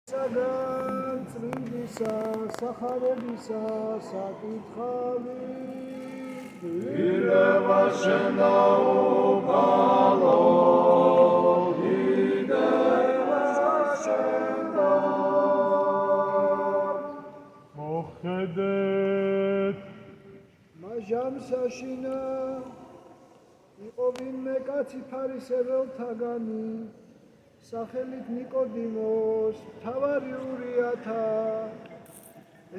საგან წმინდისა სახარებისა საკითხავი ირევა შენ დაუყალო ირევა შენ მოხედეთ მაჟამ საშინა იყო ვინმე კაცი ფარისეველთაგანი სახელით ნიკოდიმოს მთავარი ურიათა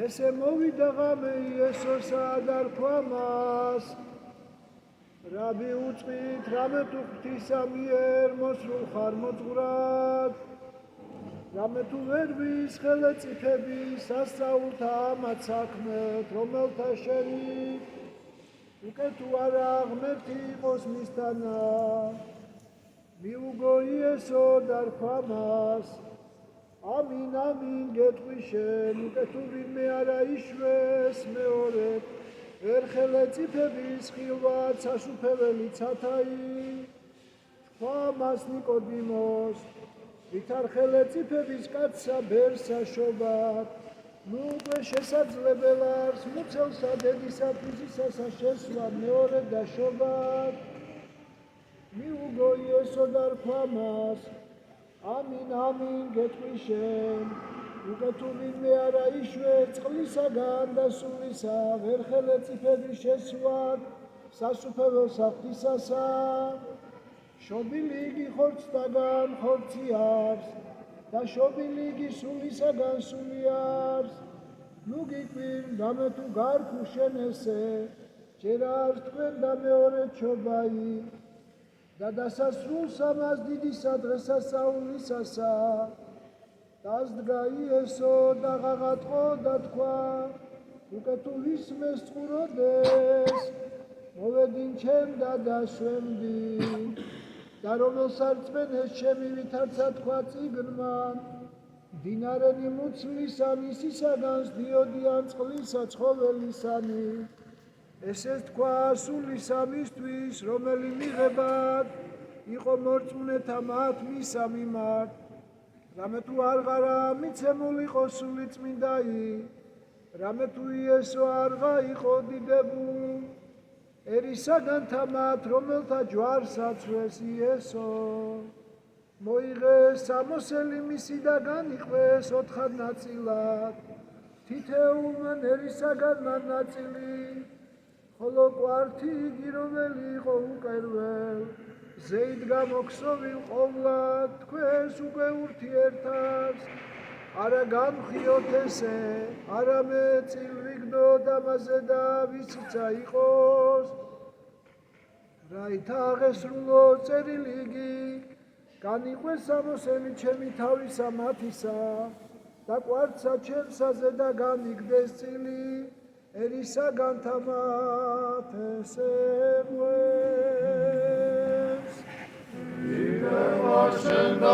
ესე მოვიდა ღამე იესოსა და რქვა მას რაბი უწყით რამე თუ ღვთისა მიერ მოსრულ ხარ მოძღვრად რამე თუ ვერ ვის ხელეწიფები სასწაულთა ამათ საქმეთ რომელთა შენი უკვე თუ არა ღმერთი იყოს მისთანა მიუგო იესო და რქვა მას ამინ ამინ გეტყვი შენ უკვე თუ ვინმე არა იშვეს მეორედ ვერ ხელეწიფების ხილვად საშუფეველი ცათაი თქვა მას ნიკოდიმოს ვით არ ხელეწიფების კაცსა ბერსა შობად ნუ უკვე შესაძლებელი არს მუცელსა დედისა ფიზისასა შესვლა მეორედ და შობად მიუგო იესო და რქვა მას ამინ ამინ გეტყვი შენ უკვე თუ ვინმე არა იშვეს წყლისაგან და სულისა ვერ ხელეწიფების შესვლად სასუფეველსა ღვთისასა შობილი იგი ხორცთაგან ხორცი არის და შობილი იგი სულისაგან სული არის ნუ გიკვირ რამე თუ გარქუ შენ ესე ჯერ არ თქვენ და მეორედ შობაი და დასასრულს ამას დიდისა დღესასწაულისასა დასდგა იესო და ღაღატყო და თქვა უკვე თუ ვისმეს წყუროდეს მოვედინ ჩემ და დაშვენდი და რომელსაც წმენეს ჩემი ვითარცა თქვა წიგნმა დინარენი მუცლისანი სისაგანს დიოდიან წყლისა ცხოველისანი ესეც თქვა სულის ამისთვის რომელი მიღებად იყო მორწმუნეთა მათ მისა მიმართ რამე თუ არღარა მიცემულიყო სული წმინდაი რამე თუ იესო არღა იყო დიდებულ ერისაგან თამათ რომელთა ჯვარს აცვეს იესო მოიღეს სამოსელი მისიდაგან იყვეს 4 ნაწილად თითეულმა ერისაგან მან ნაწილი ხოლო კვართი იგი რომელი იყო უკერველ ზეიდგა მოქსოვილ ყოვლად თქვენს უკვე ურთიერთავს არა გამხიოთ ესე არამე წილვიგდოთ ამაზე და ვისიცა იყოს რაითა აღესრულო წერილი იგი განიყვეს სამოსელი ჩემი თავისა მათისა და კვართსა ჩემსაზე და განიგდეს წილი ერისაგან თამათ ესეღვეს ირევა შენ